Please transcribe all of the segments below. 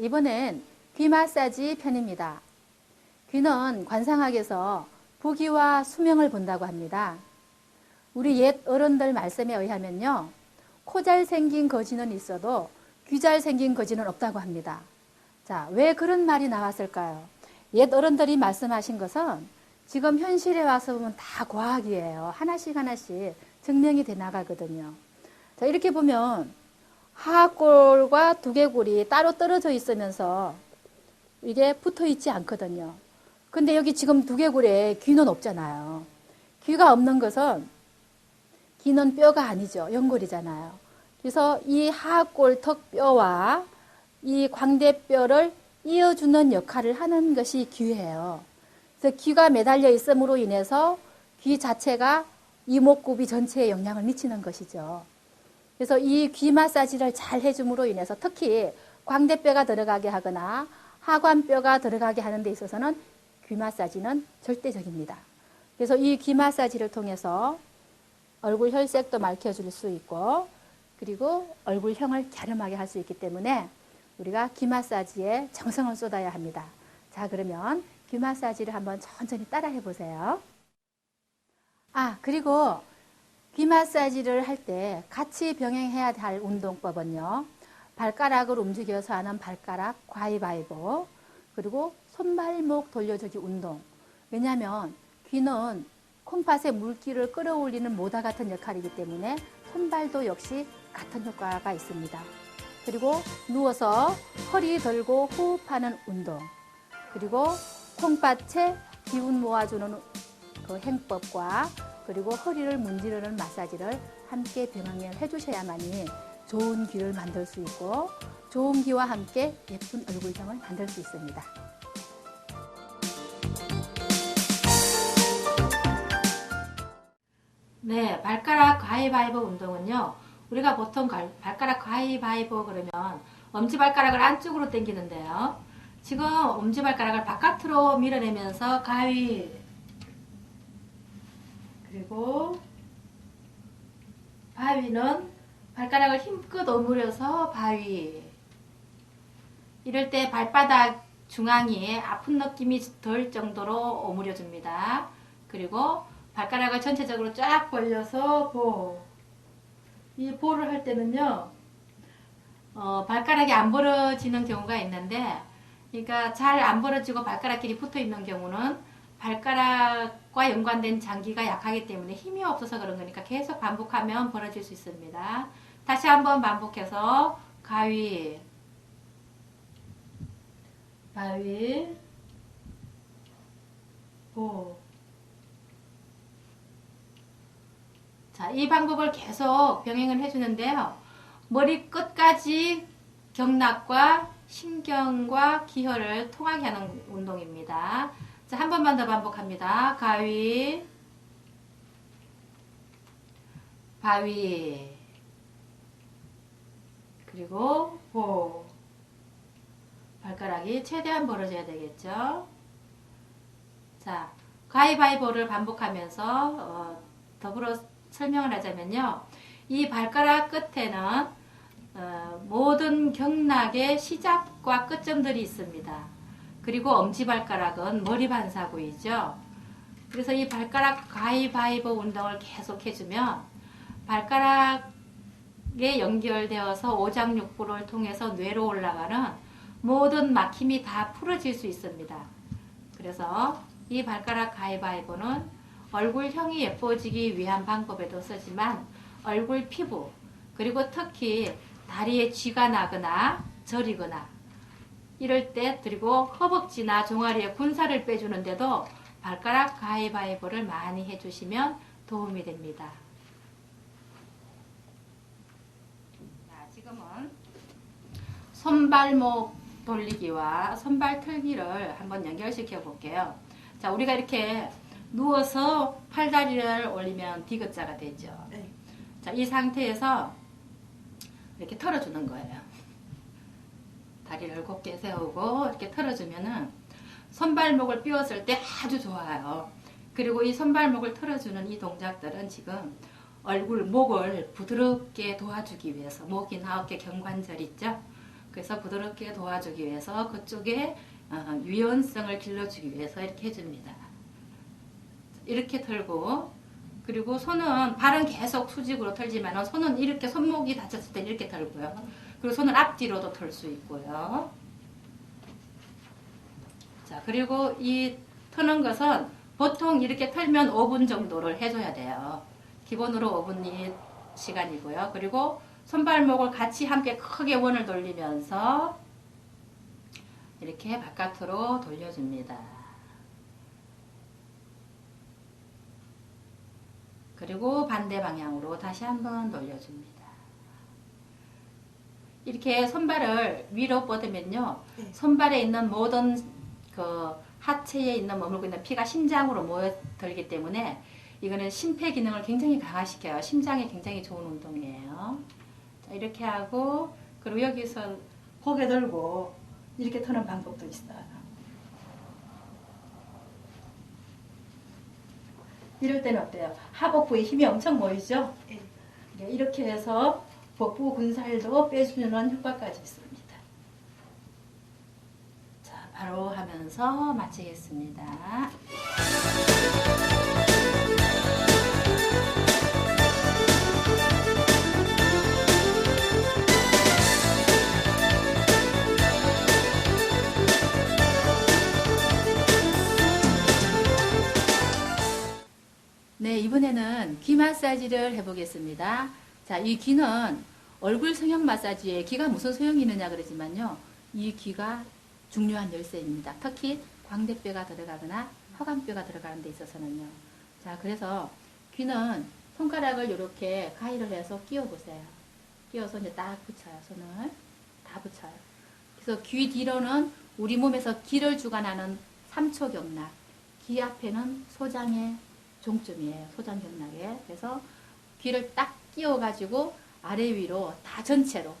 이번엔 귀 마사지 편입니다. 귀는 관상학에서 부귀와 수명을 본다고 합니다. 우리 옛 어른들 말씀에 의하면요, 코 잘 생긴 거지는 있어도 귀 잘 생긴 거지는 없다고 합니다. 자, 왜 그런 말이 나왔을까요? 옛 어른들이 말씀하신 것은 지금 현실에 와서 보면 다 과학이에요. 하나씩 하나씩 증명이 돼 나가거든요. 자, 이렇게 보면 하악골과 두개골이 따로 떨어져 있으면서 이게 붙어 있지 않거든요. 근데 여기 지금 두개골에 귀는 없잖아요. 귀가 없는 것은 귀는 뼈가 아니죠. 연골이잖아요. 그래서 이 하악골 턱뼈와 이 광대뼈를 이어주는 역할을 하는 것이 귀예요. 그래서 귀가 매달려 있음으로 인해서 귀 자체가 이목구비 전체에 영향을 미치는 것이죠. 그래서 이 귀 마사지를 잘 해줌으로 인해서 특히 광대뼈가 들어가게 하거나 하관뼈가 들어가게 하는 데 있어서는 귀 마사지는 절대적입니다. 그래서 이 귀 마사지를 통해서 얼굴 혈색도 맑혀줄 수 있고 그리고 얼굴형을 갸름하게 할 수 있기 때문에 우리가 귀 마사지에 정성을 쏟아야 합니다. 자, 그러면 귀 마사지를 한번 천천히 따라 해보세요. 그리고 귀 마사지를 할 때 같이 병행해야 할 운동법은요, 발가락을 움직여서 하는 발가락 가위바위보, 그리고 손발목 돌려주기 운동. 왜냐하면 귀는 콩팥에 물기를 끌어올리는 모다 같은 역할이기 때문에 손발도 역시 같은 효과가 있습니다. 그리고 누워서 허리 들고 호흡하는 운동, 그리고 콩팥에 기운 모아주는 그 행법과 그리고 허리를 문지르는 마사지를 함께 병행을 해주셔야만이 좋은 귀를 만들 수 있고 좋은 귀와 함께 예쁜 얼굴형을 만들 수 있습니다. 네, 발가락 가위바위보 운동은요, 우리가 보통 발가락 가위바위보 그러면 엄지발가락을 안쪽으로 당기는데요. 지금 엄지발가락을 바깥으로 밀어내면서 가위, 그리고 바위는 발가락을 힘껏 오므려서 바위. 이럴 때 발바닥 중앙이 아픈 느낌이 덜 정도로 오므려줍니다. 그리고 발가락을 전체적으로 쫙 벌려서 보. 이 보를 할 때는요, 발가락이 안 벌어지는 경우가 있는데, 그러니까 잘 안 벌어지고 발가락끼리 붙어 있는 경우는 발가락과 연관된 장기가 약하기 때문에 힘이 없어서 그런 거니까 계속 반복하면 벌어질 수 있습니다. 다시 한번 반복해서 가위, 바위, 보. 자, 이 방법을 계속 병행을 해주는데요. 머리 끝까지 경락과 신경과 기혈을 통하게 하는 운동입니다. 자, 한 번만 더 반복합니다. 가위, 바위, 그리고 보. 발가락이 최대한 벌어져야 되겠죠. 자, 가위바위보를 반복하면서 더불어 설명을 하자면요. 이 발가락 끝에는 모든 경락의 시작과 끝점들이 있습니다. 그리고 엄지발가락은 머리 반사구이죠. 그래서 이 발가락 가위바위보 운동을 계속 해주면 발가락에 연결되어서 오장육부를 통해서 뇌로 올라가는 모든 막힘이 다 풀어질 수 있습니다. 그래서 이 발가락 가위바위보는 얼굴형이 예뻐지기 위한 방법에도 쓰지만 얼굴 피부, 그리고 특히 다리에 쥐가 나거나 저리거나 이럴 때, 그리고 허벅지나 종아리에 군살을 빼주는데도 발가락 가위바위보를 많이 해주시면 도움이 됩니다. 자, 지금은 손발목 돌리기와 손발 틀기를 한번 연결시켜 볼게요. 자, 우리가 이렇게 누워서 팔다리를 올리면 디귿자가 되죠. 네. 자, 이 상태에서 이렇게 털어주는 거예요. 다리를 곧게 세우고 이렇게 털어주면은 손발목을 삐웠을 때 아주 좋아요. 그리고 이 손발목을 털어주는 이 동작들은 지금 얼굴, 목을 부드럽게 도와주기 위해서, 목이나 어깨 경관절 있죠? 그래서 부드럽게 도와주기 위해서 그쪽에 유연성을 길러주기 위해서 이렇게 해줍니다. 이렇게 털고, 그리고 손은 발은 계속 수직으로 털지만 손은 이렇게 손목이 다쳤을 때 이렇게 털고요. 그리고 손을 앞뒤로도 털 수 있고요. 자, 그리고 이 터는 것은 보통 이렇게 털면 5분 정도를 해줘야 돼요. 기본으로 5분이 시간이고요. 그리고 손발목을 같이 함께 크게 원을 돌리면서 이렇게 바깥으로 돌려줍니다. 그리고 반대 방향으로 다시 한번 돌려줍니다. 이렇게 손발을 위로 뻗으면요, 네. 손발에 있는 모든 그 하체에 있는 머물고 있는 피가 심장으로 모여들기 때문에 이거는 심폐 기능을 굉장히 강화시켜요. 심장에 굉장히 좋은 운동이에요. 자, 이렇게 하고, 그리고 여기서 고개 들고 이렇게 터는 방법도 있어요. 이럴 때는 어때요? 하복부에 힘이 엄청 모이죠? 네. 네, 이렇게 해서 복부 군살도 빼주는 효과까지 있습니다. 자, 바로 하면서 마치겠습니다. 네, 이번에는 귀 마사지를 해보겠습니다. 자, 이 귀는 얼굴 성형 마사지에 귀가 무슨 소용이 있느냐 그러지만요, 이 귀가 중요한 열쇠입니다. 특히 광대뼈가 들어가거나 허간뼈가 들어가는 데 있어서는요. 자, 그래서 귀는 손가락을 이렇게 가위를 해서 끼워 보세요. 끼워서 이제 딱 붙여요. 손을 다 붙여요. 그래서 귀 뒤로는 우리 몸에서 기를 주관하는 삼초경락, 귀 앞에는 소장의 종점이에요. 소장경락에. 그래서 귀를 딱 끼워가지고 아래 위로 다 전체로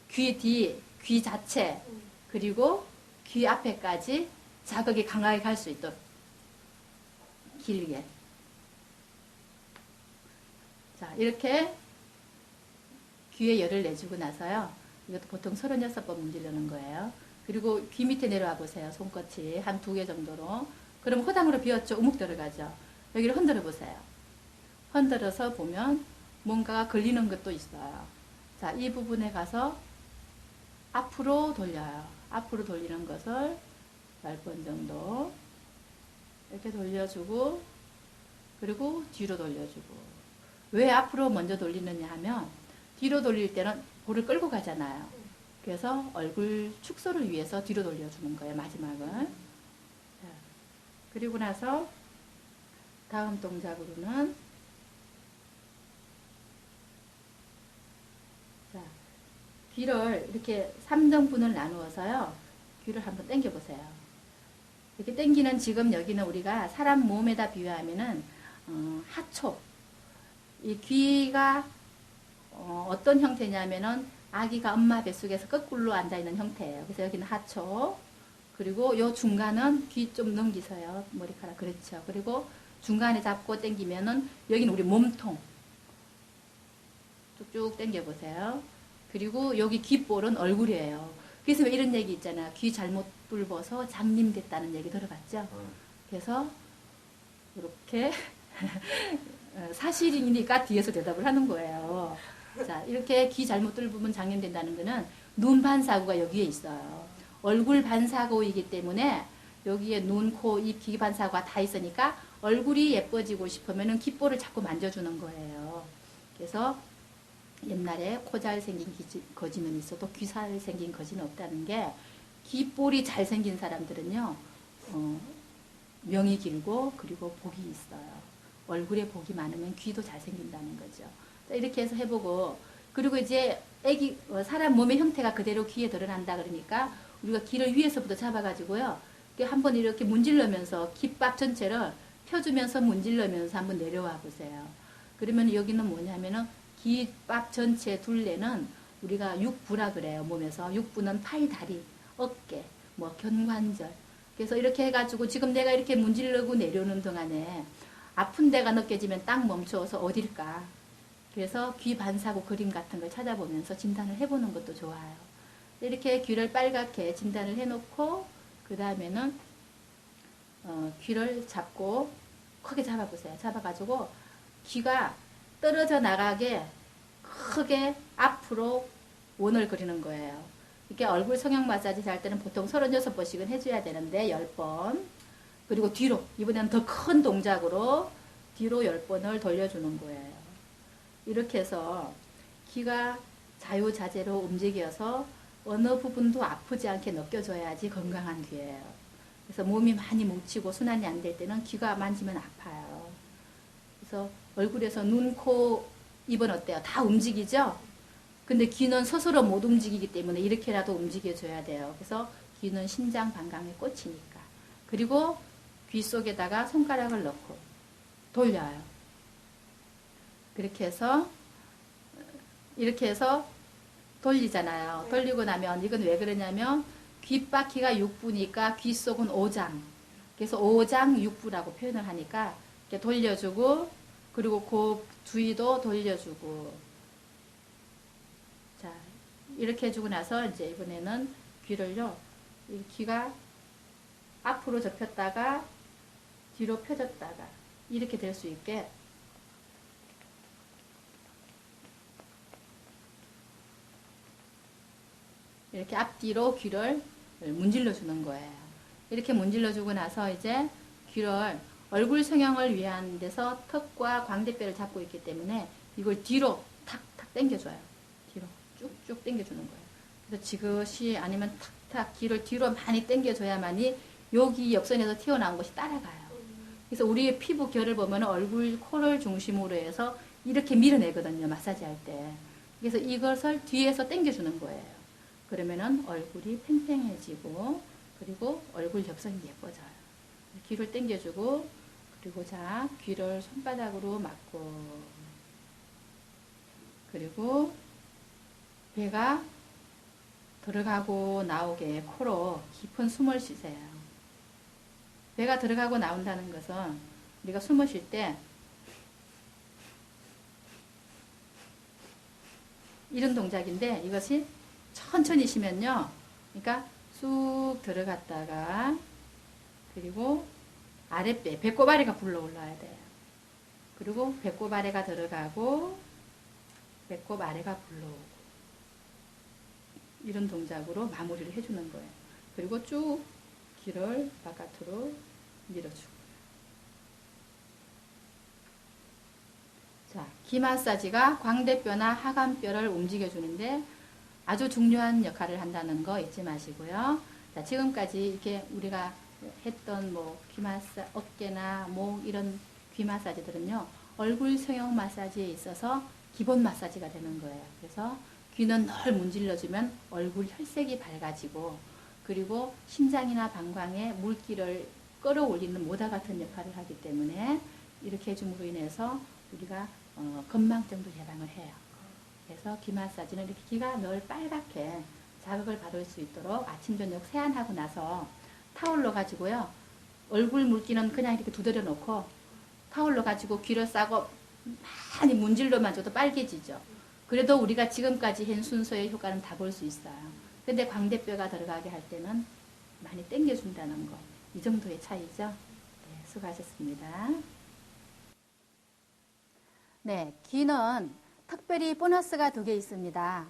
귀 뒤, 귀 자체, 그리고 귀 앞에까지 자극이 강하게 갈 수 있도록 길게. 자, 이렇게 귀에 열을 내주고 나서요. 이것도 보통 36번 문지르는 거예요. 그리고 귀 밑에 내려와 보세요. 손끝이 한 2개 정도로. 그럼 호당으로 비었죠. 우묵 들어가죠. 여기를 흔들어 보세요. 흔들어서 보면 뭔가가 걸리는 것도 있어요. 자, 이 부분에 가서 앞으로 돌려요. 앞으로 돌리는 것을 10번 정도 이렇게 돌려주고, 그리고 뒤로 돌려주고. 왜 앞으로 먼저 돌리느냐 하면, 뒤로 돌릴 때는 볼을 끌고 가잖아요. 그래서 얼굴 축소를 위해서 뒤로 돌려주는 거예요. 마지막은. 자, 그리고 나서 다음 동작으로는, 자, 귀를 이렇게 3등분을 나누어서요, 귀를 한번 당겨 보세요. 이렇게 당기는, 지금 여기는 우리가 사람 몸에다 비유하면은 하초. 이 귀가 어떤 형태냐면은 아기가 엄마 뱃속에서 거꾸로 앉아 있는 형태예요. 그래서 여기는 하초. 그리고 요 중간은 귀 좀 넘기세요. 머리카락. 그렇죠. 그리고 중간에 잡고 당기면은 여기는 우리 몸통. 쭉쭉 당겨 보세요. 그리고 여기 귓볼은 얼굴이에요. 그래서 왜 이런 얘기 있잖아. 귀 잘못 뚫어서 장님 됐다는 얘기 들어봤죠? 그래서 이렇게 사실이니까 뒤에서 대답을 하는 거예요. 자, 이렇게 귀 잘못 뚫으면 장님 된다는 거는 눈 반사구가 여기에 있어요. 얼굴 반사구이기 때문에 여기에 눈, 코, 입, 귀 반사구가 다 있으니까 얼굴이 예뻐지고 싶으면 귓볼을 자꾸 만져주는 거예요. 그래서 옛날에 코 잘생긴 거지는 있어도 귀 잘생긴 거지는 없다는 게, 귓볼이 잘생긴 사람들은요, 명이 길고 그리고 복이 있어요. 얼굴에 복이 많으면 귀도 잘생긴다는 거죠. 자, 이렇게 해서 해보고, 그리고 이제 사람 몸의 형태가 그대로 귀에 드러난다 그러니까 우리가 귀를 위에서부터 잡아가지고요, 한번 이렇게 문질러면서 귓밥 전체를 펴주면서 문질러면서 한번 내려와 보세요. 그러면 여기는 뭐냐면은 귓밥 전체 둘레는 우리가 육부라 그래요. 몸에서 육부는 팔, 다리, 어깨, 뭐 견관절. 그래서 이렇게 해가지고 지금 내가 이렇게 문지르고 내려오는 동안에 아픈 데가 느껴지면 딱 멈춰서 어딜까. 그래서 귀 반사구 그림 같은 걸 찾아보면서 진단을 해보는 것도 좋아요. 이렇게 귀를 빨갛게 진단을 해놓고 그 다음에는 귀를 잡고 크게 잡아보세요. 잡아가지고 귀가 떨어져 나가게 크게 앞으로 원을 그리는 거예요. 이렇게 얼굴 성형 마사지 할 때는 보통 36번씩은 해줘야 되는데 10번. 그리고 뒤로, 이번에는 더 큰 동작으로 뒤로 10번을 돌려주는 거예요. 이렇게 해서 귀가 자유자재로 움직여서 어느 부분도 아프지 않게 느껴져야지 건강한 귀예요. 그래서 몸이 많이 뭉치고 순환이 안 될 때는 귀가 만지면 아파요. 그래서 얼굴에서 눈, 코, 입은 어때요? 다 움직이죠? 근데 귀는 스스로 못 움직이기 때문에 이렇게라도 움직여줘야 돼요. 그래서 귀는 심장 방광의 꽃이니까. 그리고 귀 속에다가 손가락을 넣고 돌려요. 이렇게 해서 돌리잖아요. 돌리고 나면 이건 왜 그러냐면 귓바퀴가 6부니까 귀 속은 5장. 그래서 5장 6부라고 표현을 하니까 이렇게 돌려주고 그리고 그 주위도 돌려주고. 자, 이렇게 해주고 나서 이제 이번에는 귀를요. 이 귀가 앞으로 접혔다가 뒤로 펴졌다가 이렇게 될 수 있게 이렇게 앞뒤로 귀를 문질러 주는 거예요. 이렇게 문질러 주고 나서 이제 귀를 얼굴 성형을 위한 데서 턱과 광대뼈를 잡고 있기 때문에 이걸 뒤로 탁탁 당겨줘요. 뒤로 쭉쭉 당겨주는 거예요. 그래서 지그시 아니면 탁탁 귀를 뒤로 많이 당겨줘야만이 여기 옆선에서 튀어나온 것이 따라가요. 그래서 우리의 피부 결을 보면 얼굴, 코를 중심으로 해서 이렇게 밀어내거든요. 마사지 할 때. 그래서 이것을 뒤에서 당겨주는 거예요. 그러면은 얼굴이 팽팽해지고 그리고 얼굴 옆선이 예뻐져요. 귀를 당겨주고 그리고 자 귀를 손바닥으로 막고 그리고 배가 들어가고 나오게 코로 깊은 숨을 쉬세요. 배가 들어가고 나온다는 것은 우리가 숨을 쉴 때 이런 동작인데 이것이 천천히 쉬면요. 그러니까 쑥 들어갔다가 그리고 아랫배, 배꼽 아래가 불러 올라야 돼요. 그리고 배꼽 아래가 들어가고 배꼽 아래가 불러오고 이런 동작으로 마무리를 해주는 거예요. 그리고 쭉 귀를 바깥으로 밀어주고. 자, 귀 마사지가 광대뼈나 하관뼈를 움직여주는데 아주 중요한 역할을 한다는 거 잊지 마시고요. 자, 지금까지 이렇게 우리가 했던 귀 마사, 어깨나 목 이런 귀 마사지들은요, 얼굴 성형 마사지에 있어서 기본 마사지가 되는 거예요. 그래서 귀는 늘 문질러주면 얼굴 혈색이 밝아지고, 그리고 심장이나 방광에 물기를 끌어올리는 모다 같은 역할을 하기 때문에 이렇게 해줌으로 인해서 우리가 건망증도 예방을 해요. 그래서 귀 마사지는 이렇게 귀가 늘 빨갛게 자극을 받을 수 있도록 아침 저녁 세안하고 나서 타올로 가지고요. 얼굴 물기는 그냥 이렇게 두드려 놓고 타올로 가지고 귀를 싸고 많이 문질러만 줘도 빨개지죠. 그래도 우리가 지금까지 한 순서의 효과는 다 볼 수 있어요. 근데 광대뼈가 들어가게 할 때는 많이 당겨준다는 거. 이 정도의 차이죠. 네, 수고하셨습니다. 네, 귀는 특별히 보너스가 2개 있습니다.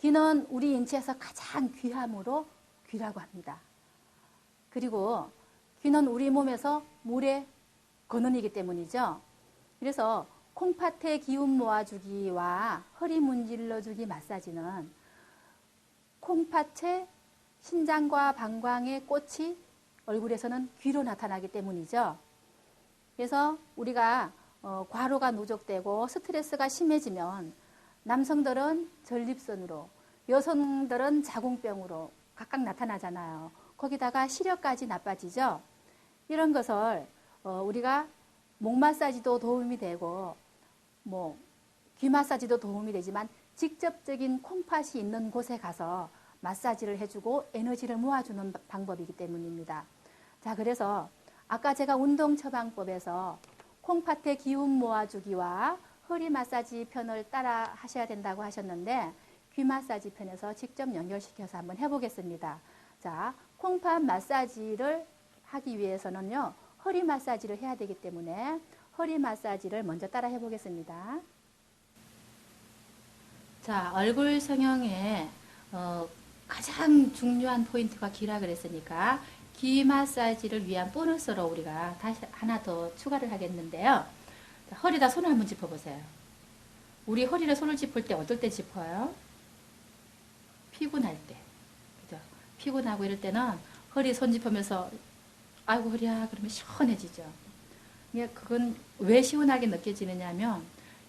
귀는 우리 인체에서 가장 귀함으로 귀라고 합니다. 그리고 귀는 우리 몸에서 물의 근원이기 때문이죠. 그래서 콩팥의 기운 모아주기와 허리 문질러주기 마사지는 콩팥의 신장과 방광의 꽃이 얼굴에서는 귀로 나타나기 때문이죠. 그래서 우리가 과로가 누적되고 스트레스가 심해지면 남성들은 전립선으로, 여성들은 자궁병으로 각각 나타나잖아요. 거기다가 시력까지 나빠지죠. 이런 것을 우리가 목 마사지도 도움이 되고 귀 마사지도 도움이 되지만 직접적인 콩팥이 있는 곳에 가서 마사지를 해주고 에너지를 모아주는 방법이기 때문입니다. 자, 그래서 아까 제가 운동 처방법에서 콩팥의 기운 모아주기와 허리 마사지 편을 따라 하셔야 된다고 하셨는데 귀 마사지 편에서 직접 연결시켜서 한번 해보겠습니다. 자, 콩팥 마사지를 하기 위해서는요, 허리 마사지를 해야 되기 때문에 허리 마사지를 먼저 따라 해보겠습니다. 자, 얼굴 성형에 가장 중요한 포인트가 귀라 그랬으니까 귀 마사지를 위한 보너스로 우리가 다시 하나 더 추가를 하겠는데요. 자, 허리다 손을 한번 짚어보세요. 우리 허리를 손을 짚을 때 어떨 때 짚어요? 피곤할 때. 그죠? 피곤하고 이럴 때는 허리 손 짚으면서 아이고 허리야 그러면 시원해지죠. 그건 왜 시원하게 느껴지느냐 하면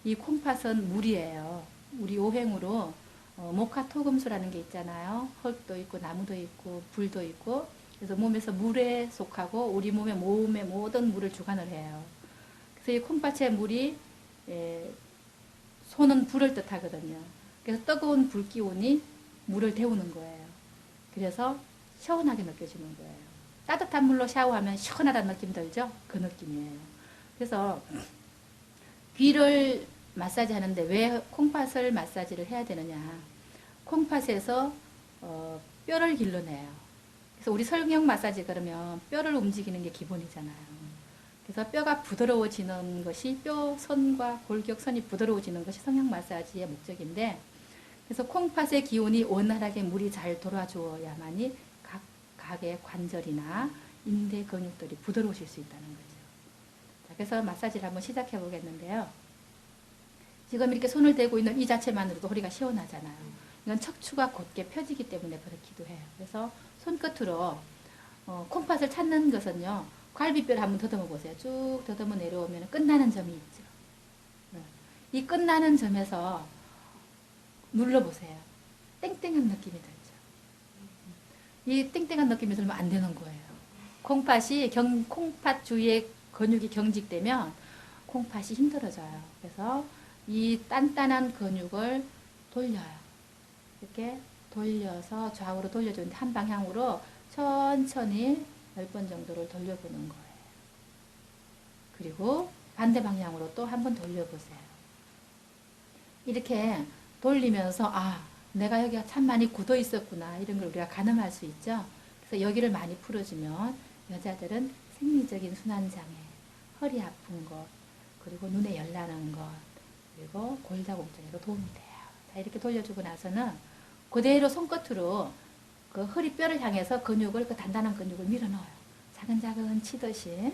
이 콩팥은 물이에요. 우리 오행으로 목화토금수라는 게 있잖아요. 흙도 있고 나무도 있고 불도 있고 그래서 몸에서 물에 속하고 우리 몸의 모든 물을 주관을 해요. 그래서 이 콩팥의 물이 손은 불을 뜻하거든요. 그래서 뜨거운 불 기운이 물을 데우는 거예요. 그래서 시원하게 느껴지는 거예요. 따뜻한 물로 샤워하면 시원하다는 느낌 들죠? 그 느낌이에요. 그래서 귀를 마사지 하는데 왜 콩팥을 마사지를 해야 되느냐. 콩팥에서 뼈를 길러내요. 그래서 우리 성형 마사지 그러면 뼈를 움직이는 게 기본이잖아요. 그래서 뼈가 부드러워지는 것이 뼈 선과 골격선이 부드러워지는 것이 성형 마사지의 목적인데 그래서 콩팥의 기운이 원활하게 물이 잘 돌아주어야만이 각의 관절이나 인대 근육들이 부드러워질 수 있다는 거죠. 자, 그래서 마사지를 한번 시작해 보겠는데요. 지금 이렇게 손을 대고 있는 이 자체만으로도 허리가 시원하잖아요. 이건 척추가 곧게 펴지기 때문에 그렇기도 해요. 그래서 손끝으로 콩팥을 찾는 것은요. 갈비뼈를 한번 더듬어 보세요. 쭉 더듬어 내려오면 끝나는 점이 있죠. 이 끝나는 점에서 눌러보세요. 땡땡한 느낌이 들죠. 이 땡땡한 느낌이 들면 안 되는 거예요. 콩팥 주위에 근육이 경직되면 콩팥이 힘들어져요. 그래서 이 단단한 근육을 돌려요. 이렇게 돌려서 좌우로 돌려주는데 한 방향으로 천천히 10번 정도를 돌려보는 거예요. 그리고 반대 방향으로 또 한 번 돌려보세요. 이렇게 돌리면서 내가 여기가 참 많이 굳어 있었구나 이런 걸 우리가 가늠할 수 있죠. 그래서 여기를 많이 풀어주면 여자들은 생리적인 순환장애, 허리 아픈 것, 그리고 눈에 열 나는 것, 그리고 골다공증에도 도움이 돼요. 자, 이렇게 돌려주고 나서는 그대로 손끝으로 그 허리뼈를 향해서 그 단단한 근육을 밀어넣어요. 자근자근 치듯이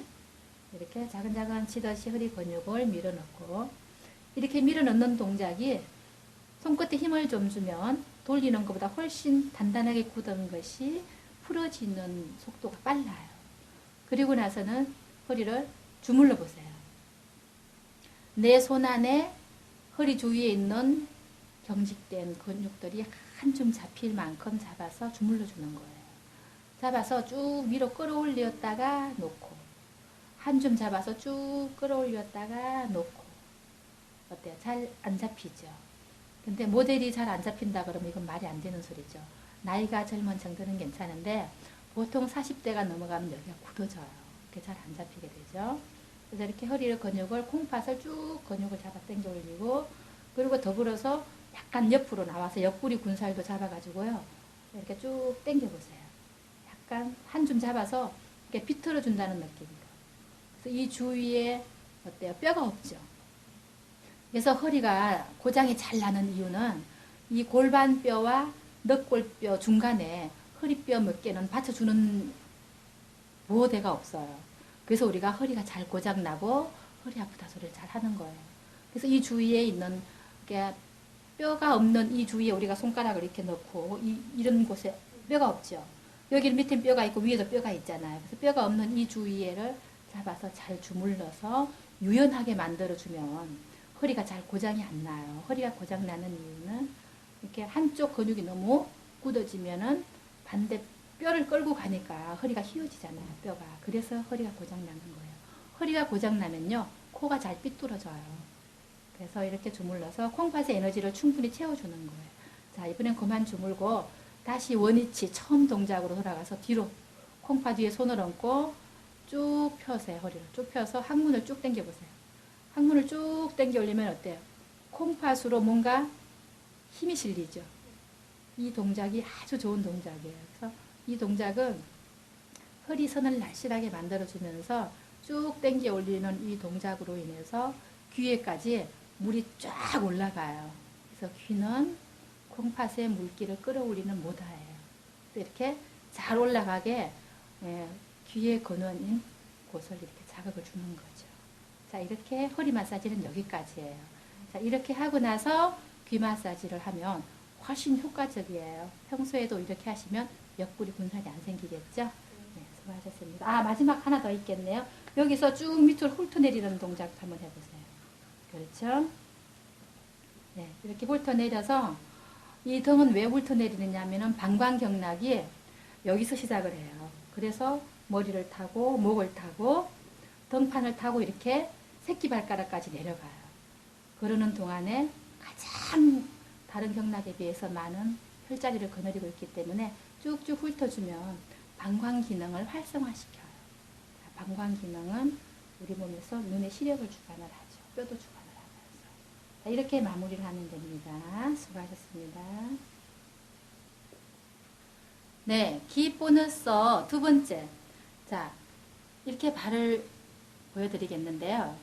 이렇게 자근자근 치듯이 허리 근육을 밀어넣고 이렇게 밀어넣는 동작이 손끝에 힘을 좀 주면 돌리는 것보다 훨씬 단단하게 굳은 것이 풀어지는 속도가 빨라요. 그리고 나서는 허리를 주물러 보세요. 내 손 안에 허리 주위에 있는 경직된 근육들이 한 줌 잡힐 만큼 잡아서 주물러 주는 거예요. 잡아서 쭉 위로 끌어올렸다가 놓고 한 줌 잡아서 쭉 끌어올렸다가 놓고 어때요? 잘 안 잡히죠? 근데 모델이 잘 안 잡힌다 그러면 이건 말이 안 되는 소리죠. 나이가 젊은 층들은 괜찮은데 보통 40대가 넘어가면 여기가 굳어져요. 이렇게 잘 안 잡히게 되죠. 그래서 이렇게 허리를 근육을 콩팥을 쭉 근육을 잡아 당겨 올리고 그리고 더불어서 약간 옆으로 나와서 옆구리 군살도 잡아가지고요. 이렇게 쭉 당겨 보세요. 약간 한 줌 잡아서 이렇게 비틀어 준다는 느낌이에요. 그래서 이 주위에 어때요? 뼈가 없죠. 그래서 허리가 고장이 잘 나는 이유는 이 골반뼈와 늑골뼈 중간에 허리뼈 몇 개는 받쳐주는 보호대가 없어요. 그래서 우리가 허리가 잘 고장나고 허리 아프다 소리를 잘 하는 거예요. 그래서 이 주위에 있는 뼈가 없는 이 주위에 우리가 손가락을 이렇게 넣고 이런 곳에 뼈가 없죠. 여기 밑에 뼈가 있고 위에도 뼈가 있잖아요. 그래서 뼈가 없는 이 주위에를 잡아서 잘 주물러서 유연하게 만들어주면 허리가 잘 고장이 안 나요. 허리가 고장 나는 이유는 이렇게 한쪽 근육이 너무 굳어지면은 반대 뼈를 끌고 가니까 허리가 휘어지잖아요. 뼈가. 그래서 허리가 고장 나는 거예요. 허리가 고장 나면요. 코가 잘 삐뚤어져요. 그래서 이렇게 주물러서 콩팥의 에너지를 충분히 채워주는 거예요. 자, 이번엔 그만 주물고 다시 원위치 처음 동작으로 돌아가서 뒤로 콩팥 위에 손을 얹고 쭉 펴세요. 허리를 쭉 펴서 항문을 쭉 당겨보세요. 항문을 쭉 당겨 올리면 어때요? 콩팥으로 뭔가 힘이 실리죠. 이 동작이 아주 좋은 동작이에요. 그래서 이 동작은 허리선을 날씬하게 만들어주면서 쭉 당겨 올리는 이 동작으로 인해서 귀에까지 물이 쫙 올라가요. 그래서 귀는 콩팥의 물기를 끌어올리는 모다예요. 이렇게 잘 올라가게 귀의 근원인 곳을 이렇게 자극을 주는 거죠. 자, 이렇게 허리 마사지는 여기까지예요. 자, 이렇게 하고 나서 귀 마사지를 하면 훨씬 효과적이에요. 평소에도 이렇게 하시면 옆구리 분산이 안 생기겠죠? 네, 수고하셨습니다. 아, 마지막 하나 더 있겠네요. 여기서 쭉 밑으로 훑어내리는 동작 한번 해보세요. 그렇죠? 네, 이렇게 훑어내려서 이 등은 왜 훑어내리느냐 하면은 방광경락이 여기서 시작을 해요. 그래서 머리를 타고 목을 타고 등판을 타고 이렇게 새끼발가락까지 내려가요. 그러는 동안에 가장 다른 경락에 비해서 많은 혈자리를 거느리고 있기 때문에 쭉쭉 훑어주면 방광 기능을 활성화시켜요. 방광 기능은 우리 몸에서 눈에 시력을 주관을 하죠. 뼈도 주관을 하면서. 자, 이렇게 마무리를 하면 됩니다. 수고하셨습니다. 네, 기 보너스 두 번째. 자, 이렇게 발을 보여드리겠는데요.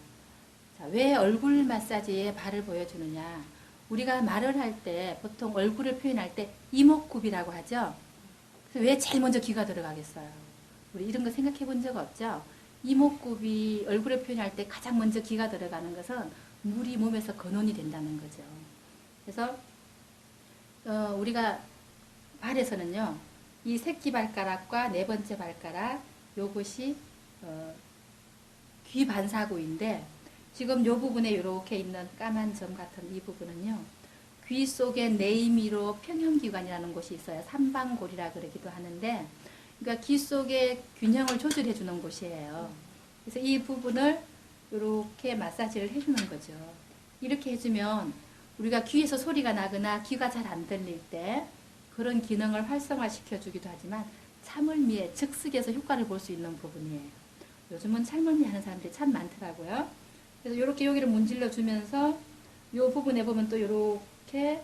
자, 왜 얼굴 마사지에 발을 보여주느냐? 우리가 말을 할 때 보통 얼굴을 표현할 때 이목구비라고 하죠. 그래서 왜 제일 먼저 귀가 들어가겠어요? 우리 이런 거 생각해 본 적 없죠? 이목구비 얼굴을 표현할 때 가장 먼저 귀가 들어가는 것은 물이 몸에서 근원이 된다는 거죠. 그래서 우리가 발에서는요, 이 새끼 발가락과 네 번째 발가락 요것이 귀 반사구인데 지금 요 부분에 이렇게 있는 까만 점 같은 이 부분은요, 귀 속에 내이미로 평형기관이라는 곳이 있어요. 삼방골이라 그러기도 하는데, 그러니까 귀 속에 균형을 조절해 주는 곳이에요. 그래서 이 부분을 이렇게 마사지를 해주는 거죠. 이렇게 해주면 우리가 귀에서 소리가 나거나 귀가 잘 안 들릴 때 그런 기능을 활성화시켜 주기도 하지만 참을미에 즉석에서 효과를 볼 수 있는 부분이에요. 요즘은 참을미 하는 사람들이 참 많더라고요. 그래서 이렇게 여기를 문질러 주면서 이 부분에 보면 또 이렇게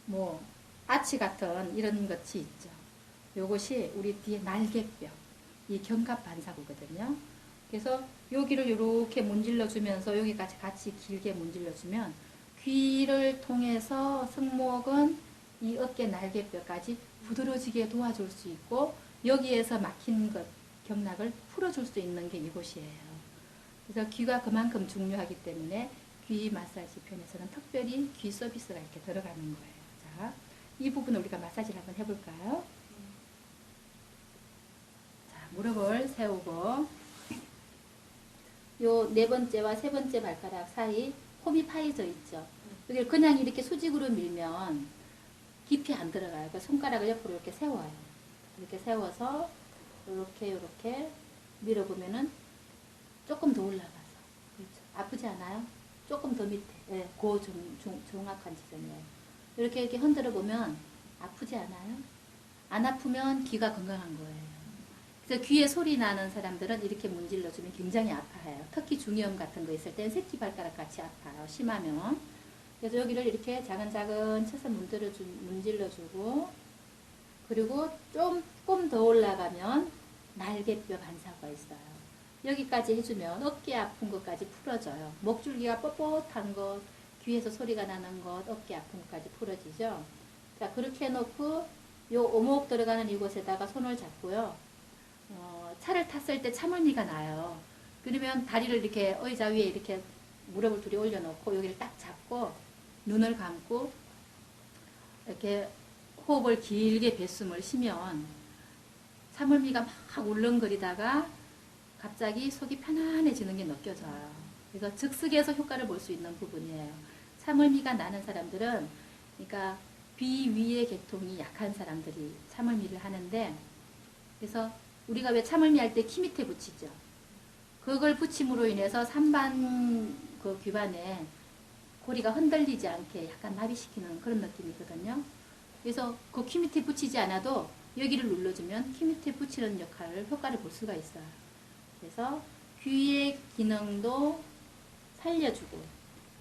뭐 아치 같은 이런 것이 있죠. 요것이 우리 뒤에 날개뼈, 이 견갑 반사구거든요. 그래서 여기를 이렇게 문질러 주면서 여기까지 같이 길게 문질러 주면 귀를 통해서 승모근, 이 어깨 날개뼈까지 부드러워지게 도와줄 수 있고 여기에서 막힌 것, 경락을 풀어줄 수 있는 게 이곳이에요. 그래서 귀가 그만큼 중요하기 때문에 귀 마사지 편에서는 특별히 귀 서비스가 이렇게 들어가는 거예요. 자, 이 부분을 우리가 마사지를 한번 해볼까요? 자, 무릎을 세우고 요 네 번째와 세 번째 발가락 사이 홈이 파여져 있죠. 여기를 그냥 이렇게 수직으로 밀면 깊이 안 들어가요. 그러니까 손가락을 옆으로 이렇게 세워요. 이렇게 세워서 이렇게 밀어보면은 조금 더 올라가서. 그렇죠. 아프지 않아요? 조금 더 밑에. 네, 그 정확한 지점이에요. 이렇게 흔들어 보면 아프지 않아요? 안 아프면 귀가 건강한 거예요. 그래서 귀에 소리 나는 사람들은 이렇게 문질러주면 굉장히 아파해요. 특히 중이염 같은 거 있을 때는 새끼발가락 같이 아파요. 심하면. 그래서 여기를 이렇게 자근자근 쳐서 문질러주고, 그리고 조금 더 올라가면 날개뼈 반사가 있어요. 여기까지 해주면 어깨 아픈 것까지 풀어져요. 목줄기가 뻣뻣한 것, 귀에서 소리가 나는 것, 어깨 아픈 것까지 풀어지죠. 자, 그렇게 해놓고 요 오목 들어가는 이곳에다가 손을 잡고요. 차를 탔을 때 차멀미가 나요. 그러면 다리를 이렇게 의자 위에 이렇게 무릎을 둘이 올려놓고 여기를 딱 잡고 눈을 감고 이렇게 호흡을 길게 뱃숨을 쉬면 차멀미가 막 울렁거리다가 갑자기 속이 편안해지는 게 느껴져요. 그래서 즉석에서 효과를 볼 수 있는 부분이에요. 차멀미가 나는 사람들은, 그러니까 귀 위의 계통이 약한 사람들이 차멀미를 하는데, 그래서 우리가 왜 차멀미 할 때 키 밑에 붙이죠. 그걸 붙임으로 인해서 삼반 그 귀반에 고리가 흔들리지 않게 약간 마비시키는 그런 느낌이거든요. 그래서 그 키 밑에 붙이지 않아도 여기를 눌러주면 키 밑에 붙이는 효과를 볼 수가 있어요. 그래서 귀의 기능도 살려주고,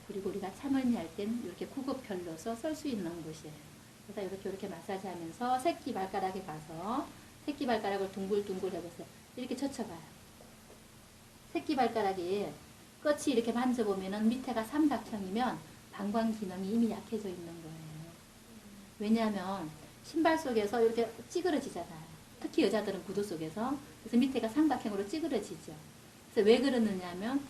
그리고 우리가 차멀미 할 때는 이렇게 구급혈로서 쓸 수 있는 곳이에요. 그래서 이렇게 마사지 하면서 새끼 발가락에 가서 새끼 발가락을 둥글둥글 해보세요. 이렇게 젖혀봐요. 새끼 발가락이 끝이 이렇게 만져보면은 밑에가 삼각형이면 방광 기능이 이미 약해져 있는 거예요. 왜냐하면 신발 속에서 이렇게 찌그러지잖아요. 특히 여자들은 구두 속에서. 그래서 밑에가 삼각형으로 찌그러지죠. 그래서 왜 그러느냐면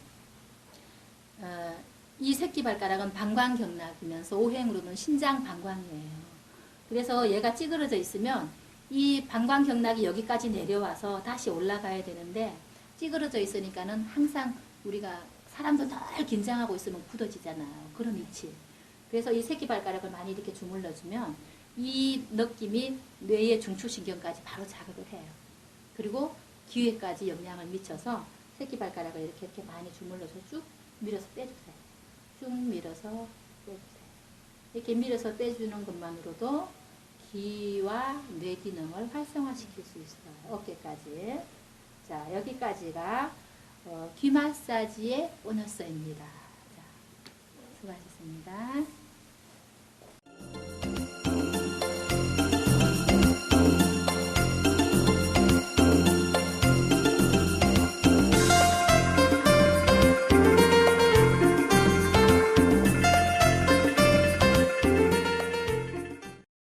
이 새끼 발가락은 방광경락이면서 오행으로는 신장 방광이에요. 그래서 얘가 찌그러져 있으면 이 방광경락이 여기까지 내려와서 다시 올라가야 되는데 찌그러져 있으니까는 항상 우리가 사람도 늘 긴장하고 있으면 굳어지잖아요. 그런 위치. 그래서 이 새끼 발가락을 많이 이렇게 주물러주면 이 느낌이 뇌의 중추신경까지 바로 자극을 해요. 그리고 귀에까지 영향을 미쳐서 새끼 발가락을 이렇게 많이 주물러서 쭉 밀어서 빼주세요. 쭉 밀어서 빼주세요. 이렇게 밀어서 빼주는 것만으로도 귀와 뇌 기능을 활성화시킬 수 있어요. 어깨까지. 자, 여기까지가 귀 마사지의 보너스입니다. 자, 수고하셨습니다.